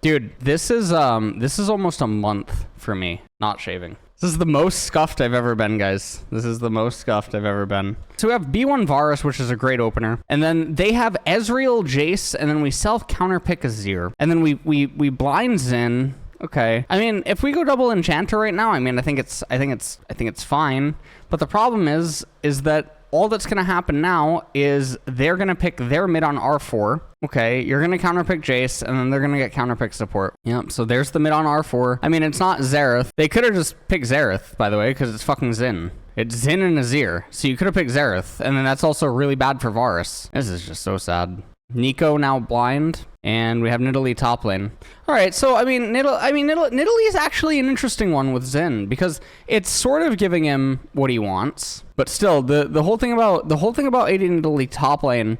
Dude, this is almost a month for me not shaving. This is the most scuffed I've ever been, guys. This is the most scuffed I've ever been. So we have B1 Varus, which is a great opener. And then they have Ezreal, Jace, and then we self-counterpick Azir. And then we blind Xin. Okay. I mean, if we go double Enchanter right now, I mean, I think it's fine. But the problem is that all that's going to happen now is they're going to pick their mid on R4. Okay, you're going to counterpick Jace, and then they're going to get counterpick support. Yep, so there's the mid on R4. I mean, it's not Xerath. They could have just picked Xerath, by the way, because it's fucking Xin. It's Xin and Azir. So you could have picked Xerath, and then that's also really bad for Varus. This is just so sad. Nico now blind, and we have Nidalee top lane. All right, so I mean, Nidalee is actually an interesting one with Xin because it's sort of giving him what he wants, but still, the whole thing about AD Nidalee top lane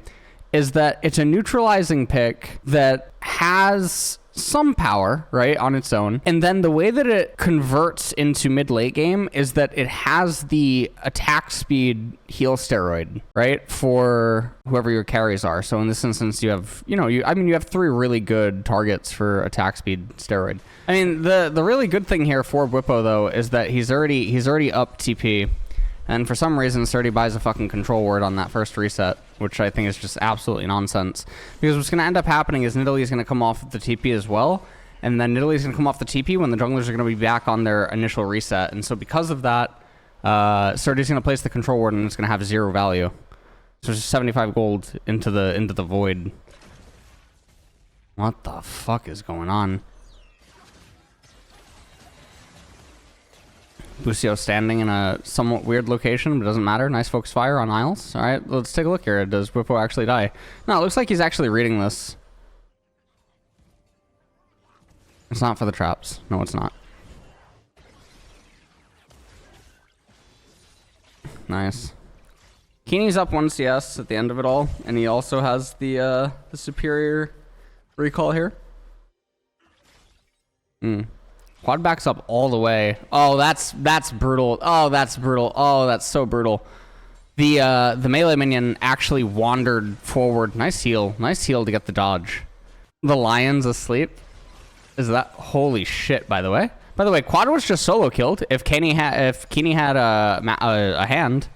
is that it's a neutralizing pick that has some power, right, on its own. And then the way that it converts into mid-late game is that it has the attack speed heal steroid, right, for whoever your carries are. So in this instance, you have, you have 3 really good targets for attack speed steroid. I mean, the really good thing here for Bwipo, though, is that he's already up TP. And for some reason, Sturdy buys a fucking control word on that first reset, which I think is just absolutely nonsense. Because what's going to end up happening is Nidalee is going to come off the TP as well, and then Nidalee is going to come off the TP when the junglers are going to be back on their initial reset. And so because of that, Sturdy's going to place the control word, and it's going to have 0 value. So it's just 75 gold into the void. What the fuck is going on? Lucio standing in a somewhat weird location, but doesn't matter. Nice focus fire on Isles. All right, let's take a look here. Does Bwipo actually die? No, it looks like he's actually reading this. It's not for the traps. No, it's not. Nice. Keeney's up 1 CS at the end of it all, and he also has the superior recall here. Quad backs up all the way. Oh, that's brutal. Oh, that's brutal. Oh, that's so brutal. The melee minion actually wandered forward. Nice heal. Nice heal to get the dodge. The lion's asleep. Is that holy shit? By the way, Quad was just solo killed. If Keeney had a hand,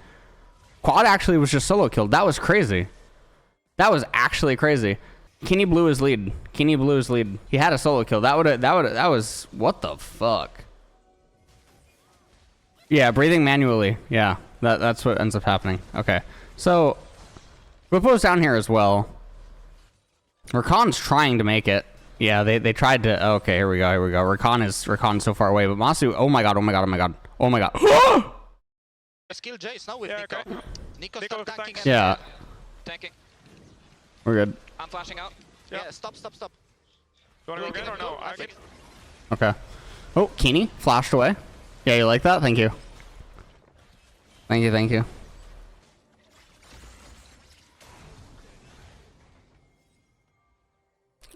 Quad actually was just solo killed. That was crazy. That was actually crazy. Keeney blew his lead. He had a solo kill. That was what the fuck? Yeah, breathing manually. Yeah, that's what ends up happening. Okay, so Bwipo's down here as well. Rakan's trying to make it. Yeah, they tried to. Okay, here we go. Rakan's so far away, but Masu. Oh my god. Skill Jace now with Nico. Nico's tanking. Yeah. Tanking. We're good. I'm flashing out. Yeah, stop. You wanna go again or no? Okay. Oh, Keeney flashed away. Yeah, you like that? Thank you. Thank you.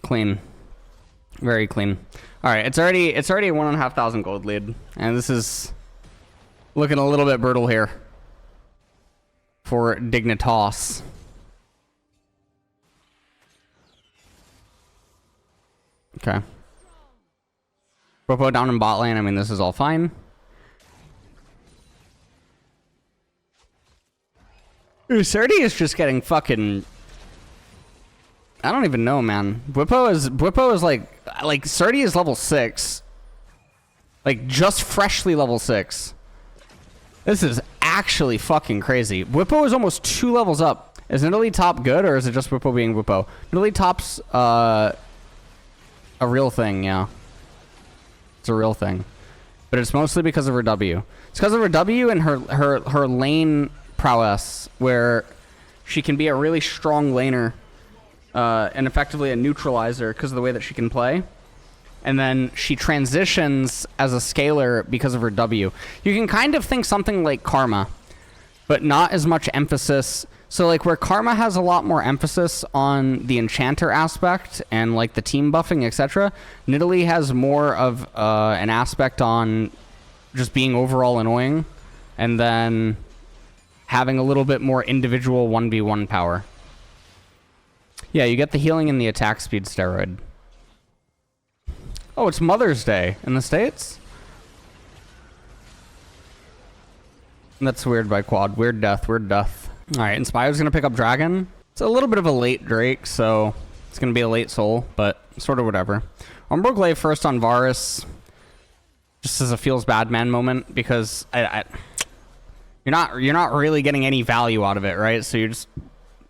Clean. Very clean. All right, it's already a 1,500 gold lead, and this is looking a little bit brutal here for Dignitas. Okay. Bwipo down in bot lane. I mean, this is all fine. Surdy is just getting fucking... I don't even know, man. Bwipo is like Surdy is level 6. Like, just freshly level 6. This is actually fucking crazy. Bwipo is almost 2 levels up. Is Nidalee top good, or is it just Bwipo being Bwipo? Nidalee top's, a real thing, yeah. It's a real thing. But it's mostly because of her W. It's because of her W and her lane prowess, where she can be a really strong laner and effectively a neutralizer because of the way that she can play. And then she transitions as a scaler because of her W. You can kind of think something like Karma, but not as much emphasis. So like where Karma has a lot more emphasis on the enchanter aspect and like the team buffing, etc., Nidalee has more of an aspect on just being overall annoying and then having a little bit more individual 1v1 power. Yeah, you get the healing and the attack speed steroid. Oh, it's Mother's Day in the States? That's weird by Quad. Weird death, weird death. All right, Inspire's gonna pick up Dragon. It's a little bit of a late Drake, so it's gonna be a late Soul, but sort of whatever. Umbro Glaive first on Varus, just as a feels bad man moment, because you're not really getting any value out of it, right? So you're just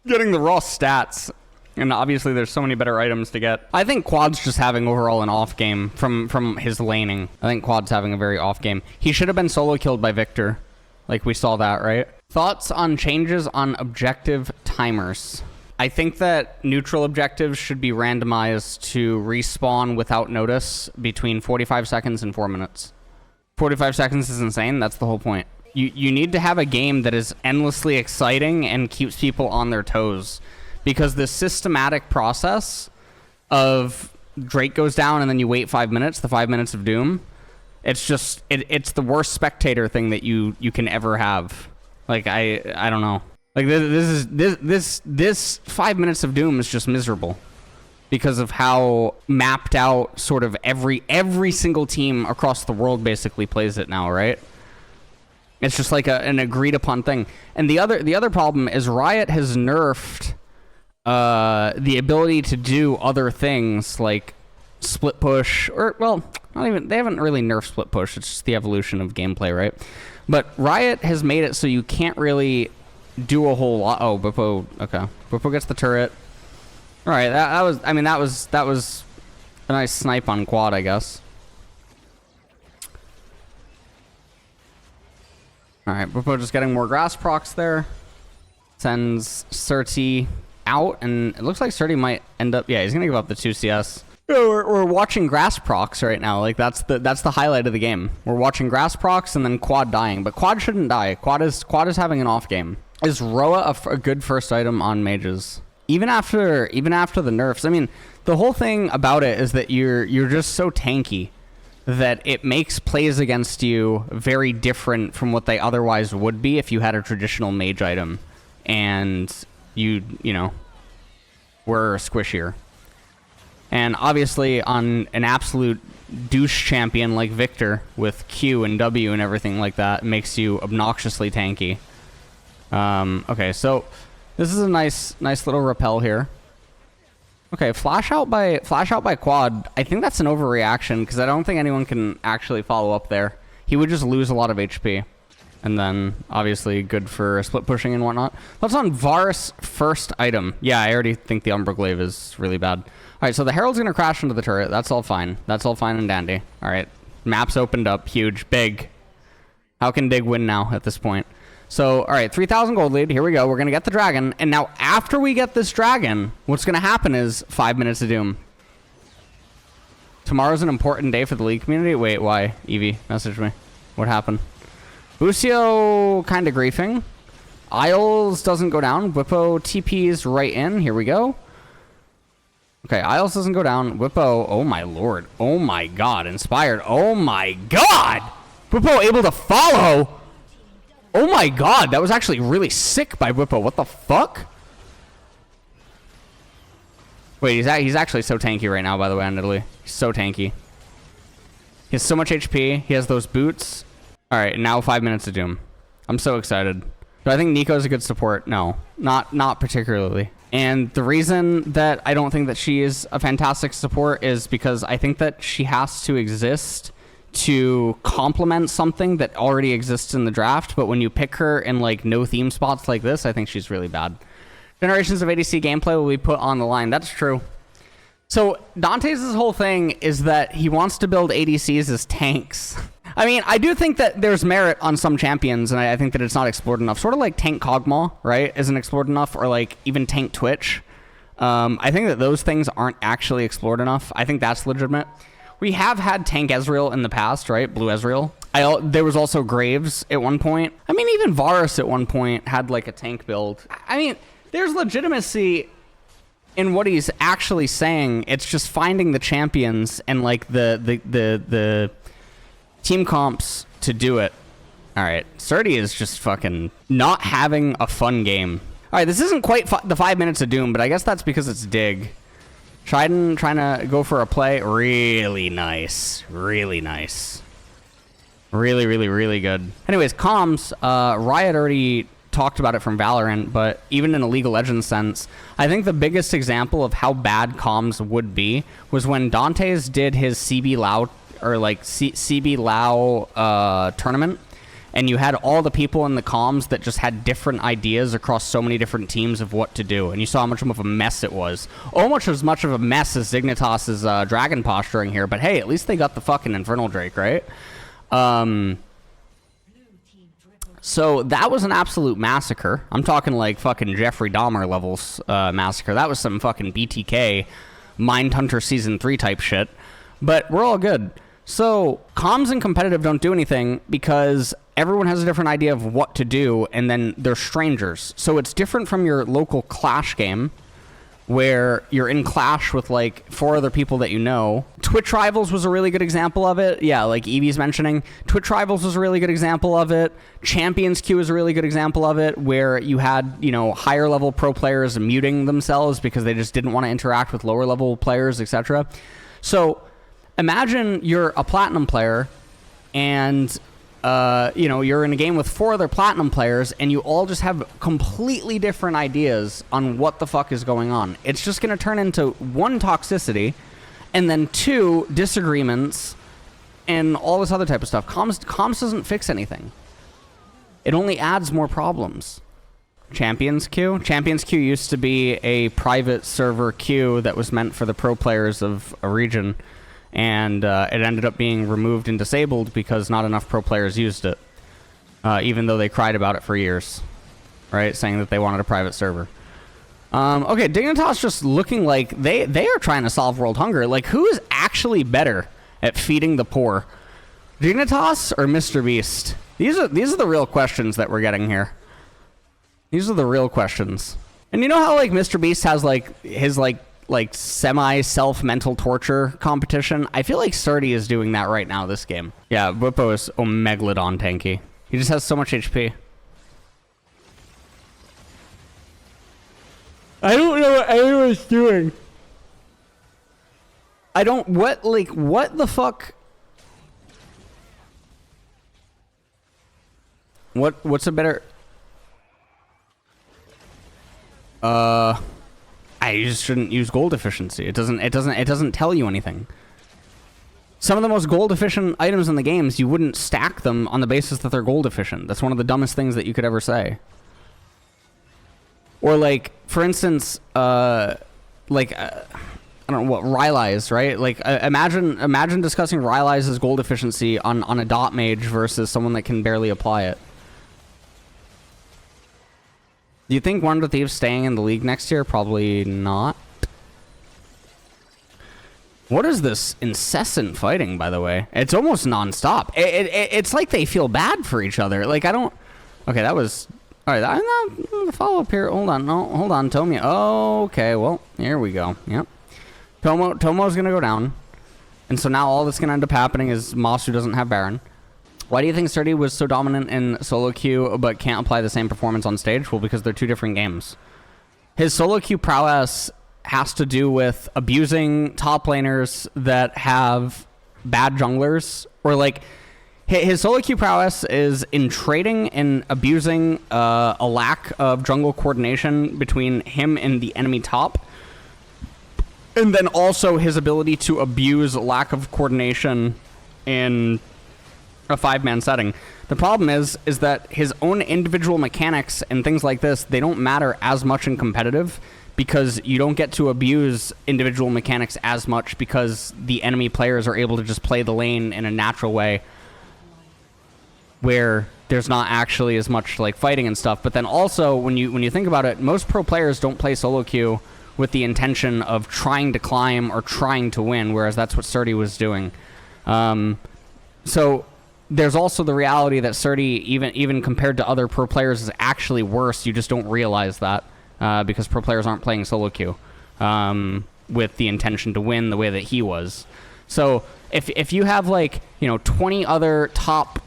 getting the raw stats, and obviously there's so many better items to get. I think Quad's just having overall an off game from his laning. I think Quad's having a very off game. He should have been solo killed by Victor. Like, we saw that, right? Thoughts on changes on objective timers? I think that neutral objectives should be randomized to respawn without notice between 45 seconds and 4 minutes. 45 seconds is insane. That's the whole point. You need to have a game that is endlessly exciting and keeps people on their toes. Because the systematic process of Drake goes down and then you wait 5 minutes, the 5 minutes of doom, it's just it's the worst spectator thing that you can ever have. Like, I don't know. Like, this 5 minutes of doom is just miserable because of how mapped out sort of every single team across the world basically plays it now, right? It's just like an agreed upon thing. And the other problem is Riot has nerfed the ability to do other things like split push, or, well, not even, they haven't really nerfed split push, it's just the evolution of gameplay, right? But Riot has made it so you can't really do a whole lot. Oh, Bippo, okay. Bippo gets the turret. All right, that was a nice snipe on Quad, I guess. All right, Bippo just getting more grass procs there. Sends Surti out, and it looks like Surti might end up, yeah, he's gonna give up the 2 CS. We're watching grass procs right now. Like, that's the highlight of the game. We're watching grass procs and then Quad dying, but Quad shouldn't die. Quad is having an off game. Is Roa a good first item on mages? Even after the nerfs. I mean, the whole thing about it is that you're just so tanky that it makes plays against you very different from what they otherwise would be if you had a traditional mage item and you know, were squishier. And obviously on an absolute douche champion like Victor with Q and W and everything like that, it makes you obnoxiously tanky. Okay, so this is a nice little repel here. Okay, flash out by Quad. I think that's an overreaction because I don't think anyone can actually follow up there. He would just lose a lot of HP. And then, obviously, good for split pushing and whatnot. That's on Varus' first item. Yeah, I already think the Umbra Glaive is really bad. All right, so the Herald's going to crash into the turret. That's all fine. That's all fine and dandy. All right, map's opened up. Huge. Big. How can Dig win now at this point? So, all right, 3,000 gold lead. Here we go. We're going to get the dragon. And now, after we get this dragon, what's going to happen is 5 minutes of doom. Tomorrow's an important day for the League community. Wait, why? Evie, message me. What happened? Bucio kind of griefing. Isles doesn't go down. Whippo TP's right in. Here we go. Okay, Isles doesn't go down. Whippo, oh my lord. Oh my god. Inspired. Oh my god! Whippo able to follow. Oh my god, that was actually really sick by Whippo. What the fuck? Wait, he's actually so tanky right now, by the way, on Nidalee. He's so tanky. He has so much HP. He has those boots. All right, now 5 minutes of doom. I'm so excited. Do I think Nico's a good support? No, not particularly. And the reason that I don't think that she is a fantastic support is because I think that she has to exist to complement something that already exists in the draft. But when you pick her in like no theme spots like this, I think she's really bad. Generations of ADC gameplay will be put on the line. That's true. So Dante's whole thing is that he wants to build ADCs as tanks. I mean, I do think that there's merit on some champions, and I think that it's not explored enough. Sort of like Tank Kog'Maw, right? Isn't explored enough, or like even Tank Twitch. I think that those things aren't actually explored enough. I think that's legitimate. We have had Tank Ezreal in the past, right? Blue Ezreal. There was also Graves at one point. I mean, even Varus at one point had like a tank build. I mean, there's legitimacy in what he's actually saying. It's just finding the champions and like the team comps to do it. All right, Surti is just fucking not having a fun game. All right, this isn't quite the 5 minutes of doom, but I guess that's because it's Dig. Scheiden trying to go for a play. Really nice. Really nice. Really, really, really good. Anyways, comms. Riot already talked about it from Valorant, but even in a League of Legends sense, I think the biggest example of how bad comms would be was when Dantes did his CB Lao, or like CB Lao tournament, and you had all the people in the comms that just had different ideas across so many different teams of what to do, and you saw how much of a mess it was. Almost as much of a mess as Dignitas' dragon posturing here, but hey, at least they got the fucking Infernal Drake, right? So that was an absolute massacre. I'm talking like fucking Jeffrey Dahmer levels massacre. That was some fucking BTK Mindhunter Season 3 type shit. But we're all good. So comms and competitive don't do anything because everyone has a different idea of what to do, and then they're strangers. So it's different from your local Clash game, where you're in Clash with like 4 other people that you know. Twitch Rivals was a really good example of it. Yeah, like Evie's mentioning. Twitch Rivals was a really good example of it. Champions Queue is a really good example of it, where you had, you know, higher level pro players muting themselves because they just didn't want to interact with lower level players, etc. So imagine you're a Platinum player and you know, you're in a game with 4 other Platinum players, and you all just have completely different ideas on what the fuck is going on. It's just going to turn into 1, toxicity, and then 2, disagreements, and all this other type of stuff. Comms doesn't fix anything. It only adds more problems. Champions Queue? Champions Queue used to be a private server queue that was meant for the pro players of a region. And it ended up being removed and disabled because not enough pro players used it, even though they cried about it for years, right? Saying that they wanted a private server. Okay, Dignitas just looking like they are trying to solve world hunger. Like, who is actually better at feeding the poor? Dignitas or Mr. Beast? These are the real questions that we're getting here. These are the real questions. And you know how like Mr. Beast has like his like semi-self mental torture competition? I feel like Surdy is doing that right now this game. Yeah, Bwipo is Omegalodon tanky. He just has so much HP. I don't know what anyone's doing. What the fuck? What's a better... I just shouldn't use gold efficiency. It doesn't tell you anything. Some of the most gold efficient items in the games, you wouldn't stack them on the basis that they're gold efficient. That's one of the dumbest things that you could ever say. Or like, for instance, I don't know what Rylai's, right? Like, imagine discussing Rylai's gold efficiency on a dot mage versus someone that can barely apply it. Do you think Wonder Thief's staying in the league next year? Probably not. What is this incessant fighting, by the way? It's almost non-stop. It's like they feel bad for each other. Like, I don't... Okay, that was... All right, follow-up here. Hold on. No, hold on, Tomi. Oh, okay, well, here we go. Yep. Tomo's going to go down. And so now all that's going to end up happening is Masu doesn't have Baron. Why do you think Surdy was so dominant in solo queue but can't apply the same performance on stage? Well, because they're 2 different games. His solo queue prowess has to do with abusing top laners that have bad junglers. Or like, his solo queue prowess is in trading and abusing a lack of jungle coordination between him and the enemy top. And then also his ability to abuse lack of coordination in a 5-man setting. The problem is that his own individual mechanics and things like this, they don't matter as much in competitive because you don't get to abuse individual mechanics as much because the enemy players are able to just play the lane in a natural way where there's not actually as much like fighting and stuff. But then also when you think about it, most pro players don't play solo queue with the intention of trying to climb or trying to win, whereas that's what Surdy was doing. So there's also the reality that Surdy, even compared to other pro players, is actually worse. You just don't realize that because pro players aren't playing solo queue with the intention to win the way that he was. So if you have like 20 other top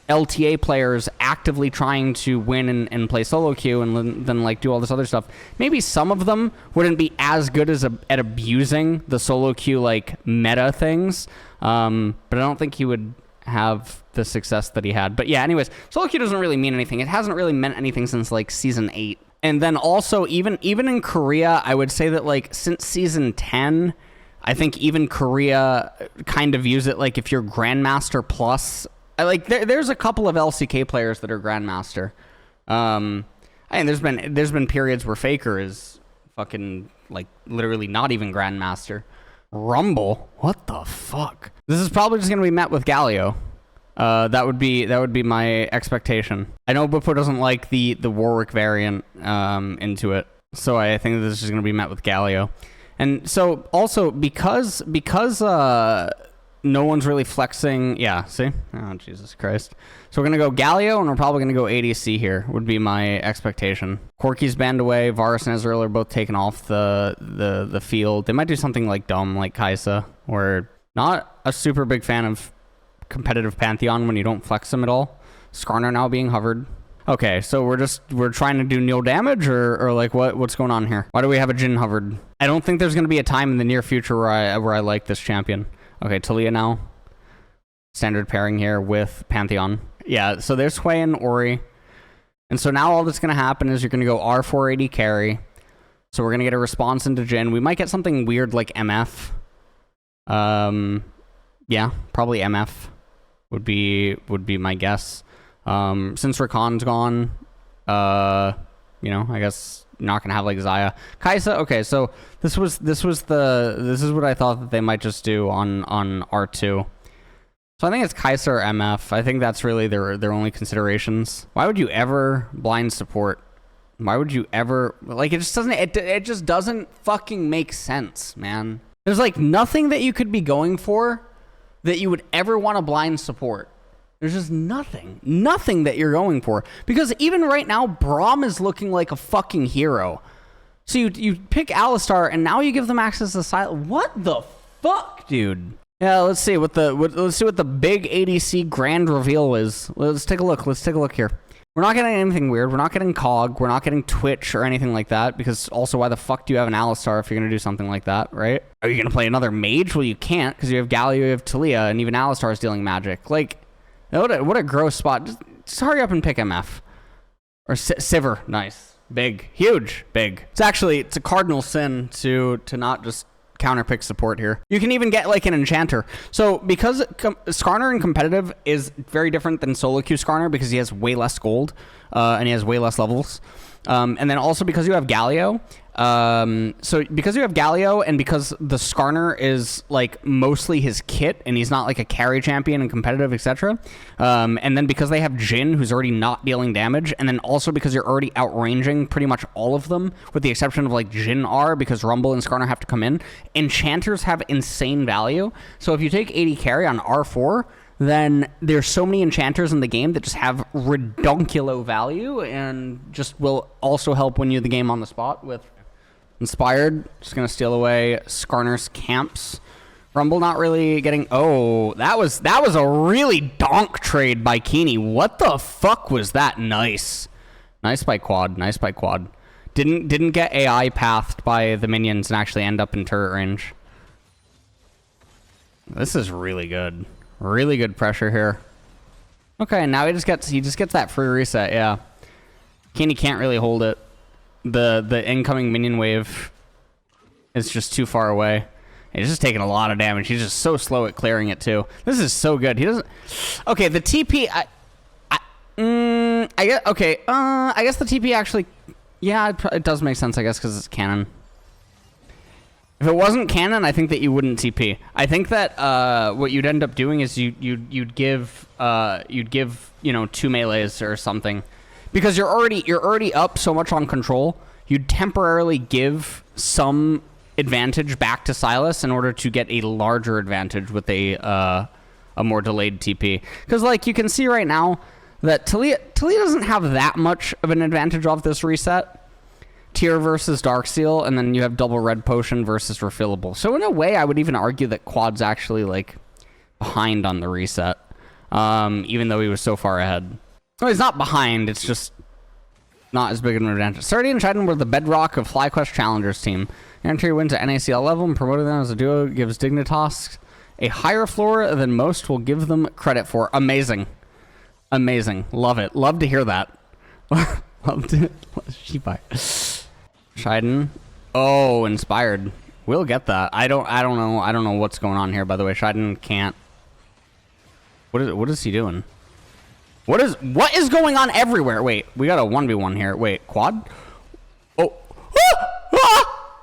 LTA players actively trying to win and play solo queue and then like do all this other stuff, maybe some of them wouldn't be as good as at abusing the solo queue like meta things. But I don't think he would have the success that he had. But yeah, anyways, solo queue doesn't really mean anything. It hasn't really meant anything since like season 8. And then also even in Korea, I would say that like since season 10, I think even Korea kind of views it like if you're Grandmaster plus. There's a couple of LCK players that are Grandmaster. I mean, there's been periods where Faker is fucking like literally not even Grandmaster. Rumble, what the fuck? This is probably just gonna be met with Galio. That would be my expectation. I know Bufo doesn't like the Warwick variant into it, so I think this is just gonna be met with Galio. And so also because no one's really flexing. Yeah, see? Oh, Jesus Christ. So we're going to go Galio, and we're probably going to go ADC here, would be my expectation. Corki's banned away. Varus and Ezreal are both taken off the field. They might do something like dumb, like Kaisa. We're not a super big fan of competitive Pantheon when you don't flex them at all. Skarner now being hovered. Okay, so we're trying to do nil damage, or like what's going on here? Why do we have a Jhin hovered? I don't think there's going to be a time in the near future where I like this champion. Okay, Talia now. Standard pairing here with Pantheon. Yeah, so there's Hui and Ori. And so now all that's going to happen is you're going to go R480 carry. So we're going to get a response into Jhin. We might get something weird like MF. Yeah, probably MF would be my guess. Since Rakan's gone, you know, I guess not gonna have like Xayah. Kaisa, okay, so this is what I thought that they might just do on R2. So I think it's Kaisa or MF. I think that's really their only considerations. Why would you ever blind support? Why would you ever, like, it just doesn't fucking make sense, man. There's like nothing that you could be going for that you would ever want to blind support. There's just nothing that you're going for. Because even right now, Braum is looking like a fucking hero. So you pick Alistar, and now you give them access to silent. What the fuck, dude? Yeah, let's see what the big ADC grand reveal is. Let's take a look. Let's take a look here. We're not getting anything weird. We're not getting Cog. We're not getting Twitch or anything like that. Because also, why the fuck do you have an Alistar if you're going to do something like that, right? Are you going to play another mage? Well, you can't, because you have Galio, you have Talia, and even Alistar is dealing magic. Like, what a gross spot. Just hurry up and pick MF. Or Sivir. Nice. Big. Huge. Big. It's a cardinal sin to not just counterpick support here. You can even get like an enchanter. So because Skarner in competitive is very different than solo queue Skarner because he has way less gold and he has way less levels. And then also because you have Galio. So because you have Galio and because the Skarner is like mostly his kit and he's not like a carry champion and competitive, etc. And then because they have Jhin, who's already not dealing damage, and then also because you're already outranging pretty much all of them, with the exception of like Jhin R, because Rumble and Skarner have to come in. Enchanters have insane value. So if you take 80 carry on R4, then there's so many enchanters in the game that just have redonkulo value and just will also help win you the game on the spot. With Inspired, just gonna steal away Skarner's camps. Rumble not really getting. Oh, that was a really donk trade by Keeney. What the fuck was that? Nice by Quad. Nice by Quad. Didn't get AI pathed by the minions and actually end up in turret range. This is really good. Really good pressure here. Okay, now he just gets that free reset. Yeah, Keeney can't really hold it. The incoming minion wave is just too far away. He's just taking a lot of damage. He's just so slow at clearing it too. This is so good. He doesn't. Okay, the TP. I guess. Okay. I guess the TP actually. Yeah, it does make sense. I guess because it's canon. If it wasn't canon, I think that you wouldn't TP. I think that what you'd end up doing is you'd give 2 melees or something, because you're already up so much on control. You'd temporarily give some advantage back to Sylas in order to get a larger advantage with a more delayed TP. Because like you can see right now that Talia doesn't have that much of an advantage off this reset. Tier versus Darksteel, and then you have double red potion versus refillable. So in a way, I would even argue that Quad's actually like behind on the reset. even though he was so far ahead. Well, he's not behind. It's just not as big of an advantage. Surdy and Shiden were the bedrock of FlyQuest Challengers team. Entry wins at NACL level, and promoting them as a duo gives Dignitas a higher floor than most will give them credit for. Amazing. Amazing. Love it. Love to hear that. Love to. Shiden. Oh, inspired. We'll get that. I don't know what's going on here, by the way. Shiden can't. What is he doing? What is going on everywhere? Wait, we got a 1v1 here. Wait, quad? Oh. Ah! Ah!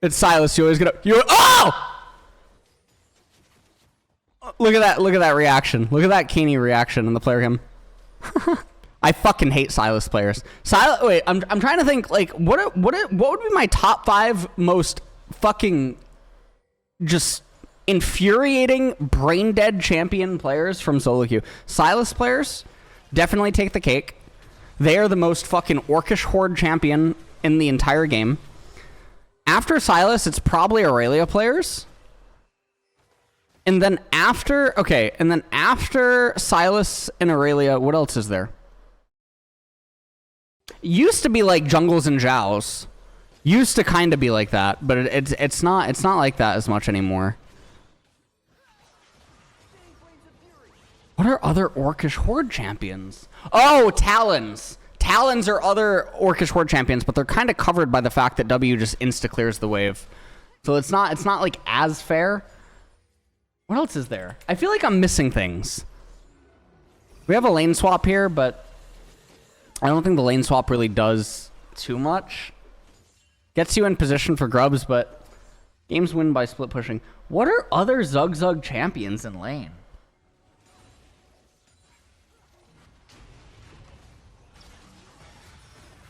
It's Silas. You always gonna. Oh! Look at that. Look at that reaction. Look at that Keeney reaction in the player cam. I fucking hate Silas players. Wait, I'm trying to think, like, what would be my top 5 most fucking just infuriating brain dead champion players from solo queue? Silas players definitely take the cake. They are the most fucking orcish horde champion in the entire game. After Silas, it's probably Aurelia players. And then after Silas and Aurelia, what else is there? Used to be like Jungles and Zhaos. Used to kind of be like that, but it's not like that as much anymore. What are other Orcish Horde champions? Oh, Talons. Talons are other Orcish Horde champions, but they're kind of covered by the fact that W just insta-clears the wave. So it's not like as fair. What else is there? I feel like I'm missing things. We have a lane swap here, but I don't think the lane swap really does too much. Gets you in position for grubs, but games win by split pushing. What are other Zug champions in lane?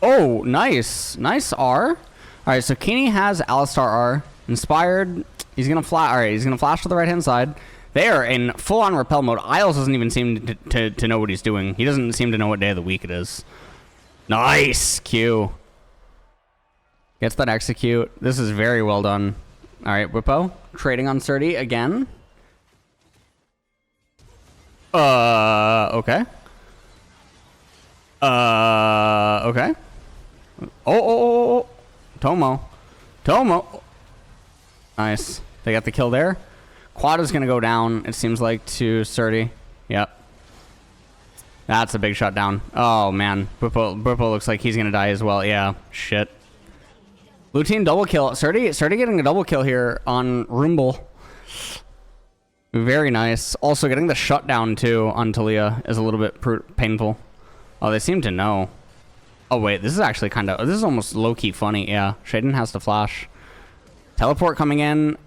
Oh, nice. Nice R. All right, so Keeney has Alistar R. Inspired. He's going to flash. All right, he's going to flash to the right-hand side. They are in full-on repel mode. Isles doesn't even seem to know what he's doing. He doesn't seem to know what day of the week it is. Nice. Q. Gets that execute. This is very well done. All right, Whippo. Trading on Surdy again. Okay. Okay. Oh. Tomo. Nice. They got the kill there. Quad is going to go down, it seems like, to Surdy. Yep. That's a big shutdown. Oh, man. Burpo looks like he's going to die as well. Yeah. Shit. Blue team double kill. Surdy getting a double kill here on Rumble. Very nice. Also, getting the shutdown, too, on Talia is a little bit painful. Oh, they seem to know. Oh, wait. This is actually kind of... This is almost low-key funny. Yeah. Shaden has to flash. Teleport coming in.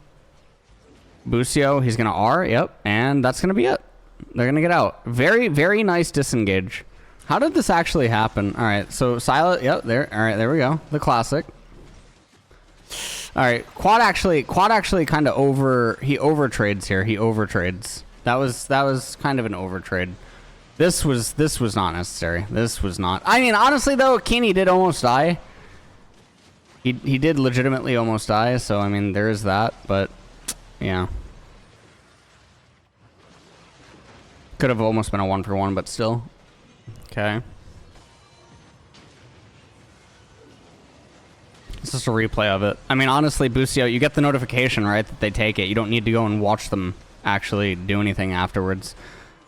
Busio, he's going to R. Yep. And that's going to be it. They're going to get out. Very, very nice disengage. How did this actually happen? All right. So, Silas... Yep. There. All right. There we go. The classic. All right. Quad actually kind of he overtrades here. He overtrades. That was kind of an overtrade. This was not necessary. This was not. I mean, honestly though, Keeney did almost die. He did legitimately almost die, so I mean, there is that, but yeah. Could have almost been a 1-for-1, but still. Okay. It's just a replay of it. I mean, honestly, Busio, you get the notification, right, that they take it. You don't need to go and watch them actually do anything afterwards.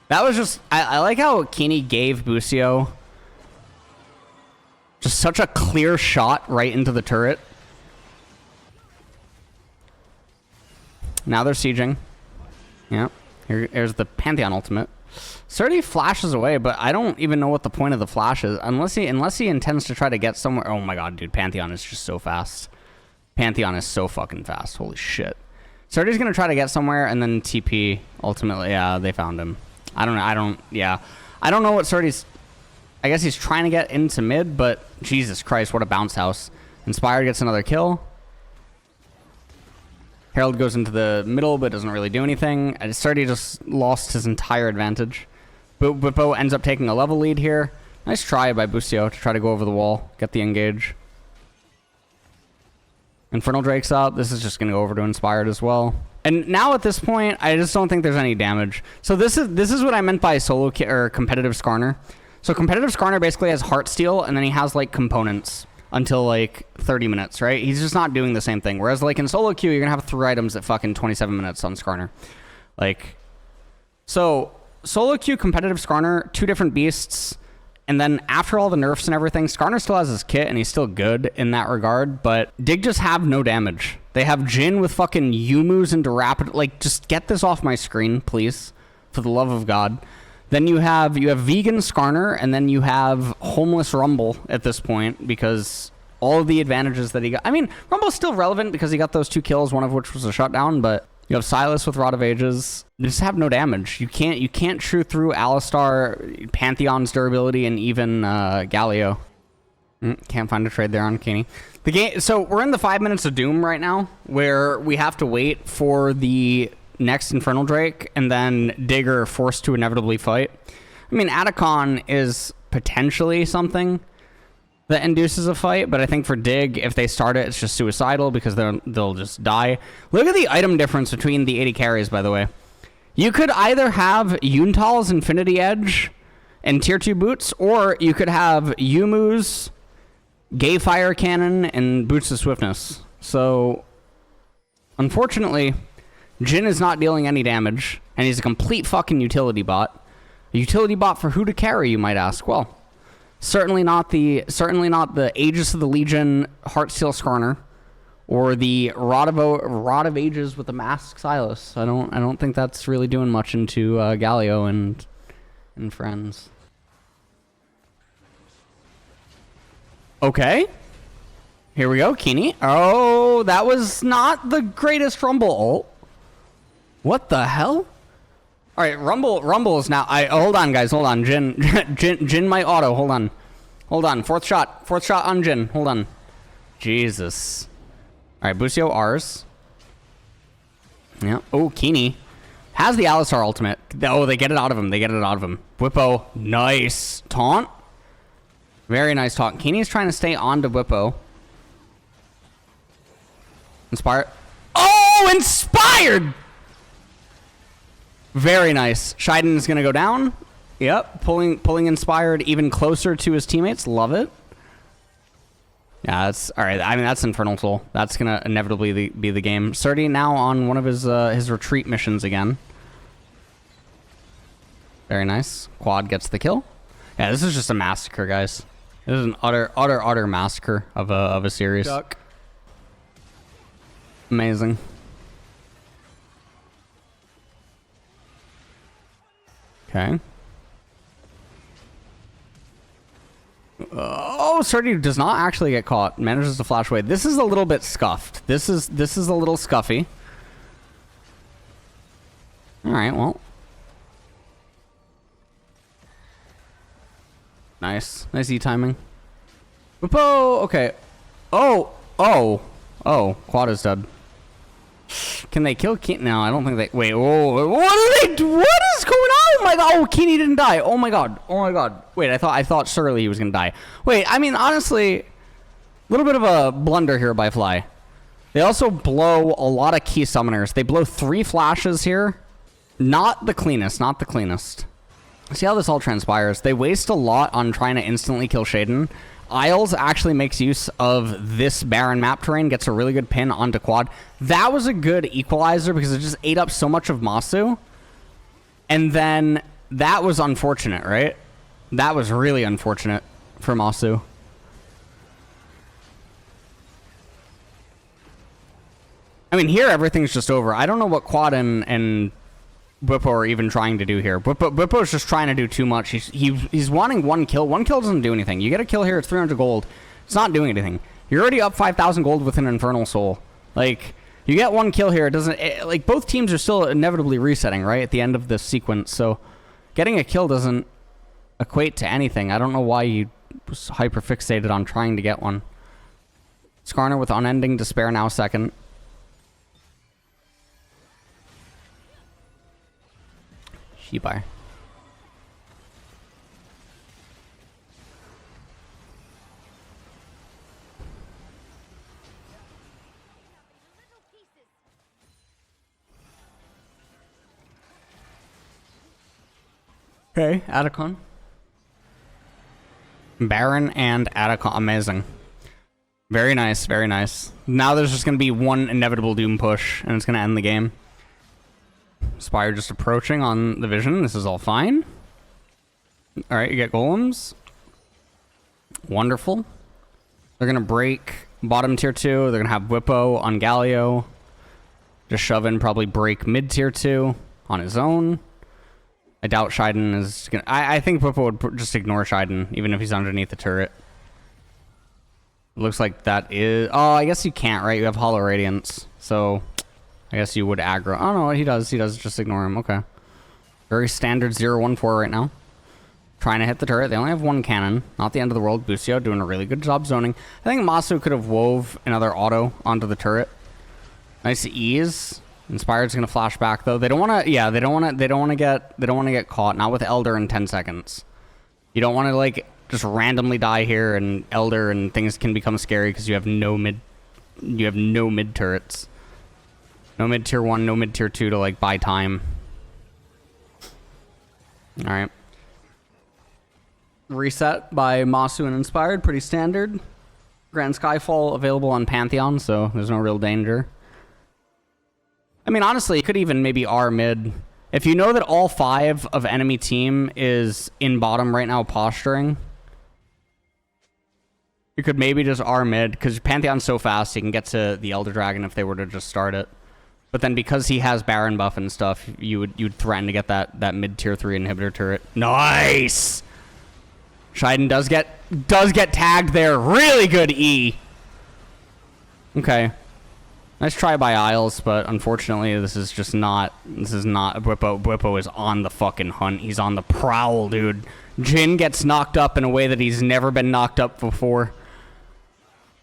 That was just... I like how Keeney gave Busio just such a clear shot right into the turret. Now they're sieging. Yep. Here's the Pantheon ultimate. Surdy flashes away, but I don't even know what the point of the flash is. Unless he intends to try to get somewhere... Oh my god, dude. Pantheon is just so fast. Pantheon is so fucking fast. Holy shit. Surdy's gonna try to get somewhere and then TP. Ultimately, yeah, they found him. I don't know what Surdy's... I guess he's trying to get into mid, but Jesus Christ, what a bounce house. Inspired gets another kill. Herald goes into the middle, but doesn't really do anything. Surdy just lost his entire advantage. Bo ends up taking a level lead here. Nice try by Busio to try to go over the wall, get the engage. Infernal Drake's up. This is just going to go over to Inspired as well. And now at this point, I just don't think there's any damage. So this is what I meant by solo or competitive Skarner. So competitive Skarner basically has Heartsteel, and then he has like components until like 30 minutes, right? He's just not doing the same thing. Whereas like in solo queue, you're gonna have 3 items at fucking 27 minutes on Skarner. Like, so solo queue competitive Skarner, 2 different beasts. And then after all the nerfs and everything, Skarner still has his kit, and he's still good in that regard. But Dig just have no damage. They have Jhin with fucking Yumu's into rapid... Like, just get this off my screen, please. For the love of God. Then you have vegan Skarner, and then you have homeless Rumble at this point, because all of the advantages that he got... I mean, Rumble's still relevant because he got those 2 kills, one of which was a shutdown, but... You have Silas with Rod of Ages. You just have no damage. You can't chew through Alistar, Pantheon's durability, and even Galio. Can't find a trade there on Kenny. The game. So we're in the 5 minutes of doom right now, where we have to wait for the next Infernal Drake, and then Digger forced to inevitably fight. I mean, Atacon is potentially something that induces a fight, but I think for Dig, if they start it, it's just suicidal because they'll just die. Look at the item difference between the 80 carries, by the way. You could either have Yuntal's Infinity Edge and Tier 2 boots, or you could have Yumu's Gay Fire Cannon and Boots of Swiftness. So, unfortunately, Jhin is not dealing any damage, and he's a complete fucking utility bot. A utility bot for who to carry, you might ask. Well, certainly not the Aegis of the Legion Heartsteel Skarner, or the Rod of Ages with the Masked Silas. I don't think that's really doing much into Galio and friends. Okay, here we go, Keeney. Oh, that was not the greatest Rumble ult. What the hell? All right, Rumble is now... hold on, guys. Hold on. Jhin might auto. Hold on. Fourth shot on Jhin. Hold on. Jesus. All right, Busio R's. Yeah. Oh, Keeney has the Alistar ultimate. Oh, they get it out of him. Whippo. Nice. Taunt. Very nice taunt. Keeney's trying to stay on to Whippo. Inspired. Oh, inspired! Very nice. Shiden is going to go down. Yep. Pulling Inspired even closer to his teammates. Love it. Yeah, that's... Alright, I mean, that's Infernal Soul. That's going to inevitably be the game. Surdy now on one of his retreat missions again. Very nice. Quad gets the kill. Yeah, this is just a massacre, guys. This is an utter massacre of a series. Duck. Amazing. Okay. Oh, Surdy does not actually get caught. Manages to flash away. This is a little bit scuffed. This is a little scuffy. All right, well. Nice E timing. Whippo. Okay. Oh. Quad is dead. Can they kill Keeney? No, I don't think they... Wait, whoa, what is going on? Oh my god, oh, Keeney didn't die. Oh my god. Wait, I thought surely he was gonna die. Wait, I mean, honestly, a little bit of a blunder here by Fly. They also blow a lot of key summoners. They blow 3 flashes here. Not the cleanest. See how this all transpires. They waste a lot on trying to instantly kill Shaden. Isles actually makes use of this barren map terrain, gets a really good pin onto Quad. That was a good equalizer because it just ate up so much of Masu. And then that was unfortunate, right? That was really unfortunate for Masu. I mean, here everything's just over. I don't know what Quad and Whippo are even trying to do here. Whippo's just trying to do too much. He's wanting 1 kill. 1 kill doesn't do anything. You get a kill here, it's 300 gold. It's not doing anything. You're already up 5,000 gold with an Infernal Soul. Like, you get 1 kill here, it doesn't... like, both teams are still inevitably resetting, right, at the end of this sequence. So, getting a kill doesn't equate to anything. I don't know why you was hyper-fixated on trying to get one. Skarner with Unending Despair now second. Shibar. Okay, Atacon. Baron and Atacon. Amazing. Very nice, very nice. Now there's just going to be one inevitable Doom push, and it's going to end the game. Spire just approaching on the vision. This is all fine. Alright, you get golems. Wonderful. They're going to break bottom tier 2. They're going to have Whippo on Galio. Just shove in, probably break mid tier 2 on his own. I doubt Shiden is going to... I think Whippo would just ignore Shiden, even if he's underneath the turret. Looks like that is... Oh, I guess you can't, right? You have Hollow Radiance. So, I guess you would aggro. Oh, no, he does. He does just ignore him. Okay. Very standard 0-1-4 right now. Trying to hit the turret. They only have one cannon. Not the end of the world. Busio doing a really good job zoning. I think Masu could have wove another auto onto the turret. Nice ease. Inspired's gonna flash back though. They don't want to. Yeah, they don't want to get caught. Not with Elder in 10 seconds. You don't want to like just randomly die here and Elder and things can become scary because you have no mid. You have no mid turrets. No mid tier 1. No mid tier 2 to like buy time. All right. Reset by Masu and Inspired, pretty standard. Grand Skyfall available on Pantheon, so there's no real danger. I mean, honestly, it could even maybe R mid. If you know that all 5 of enemy team is in bottom right now posturing, you could maybe just R mid, because Pantheon's so fast, he can get to the Elder Dragon if they were to just start it. But then because he has Baron buff and stuff, you'd threaten to get that mid tier 3 inhibitor turret. Nice! Shiden does get tagged there. Really good E. Okay. Nice try by Isles, but unfortunately this is not Whippo. Whippo is on the fucking hunt. He's on the prowl, dude. Jhin gets knocked up in a way that he's never been knocked up before.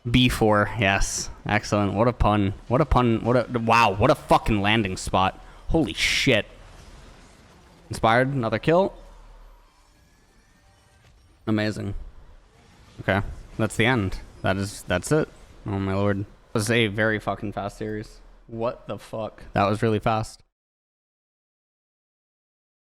B4, yes. Excellent. What a pun. What a pun. Wow, what a fucking landing spot. Holy shit. Inspired, another kill. Amazing. Okay, that's the end. That's it. Oh my lord. It was a very fucking fast series. What the fuck? That was really fast.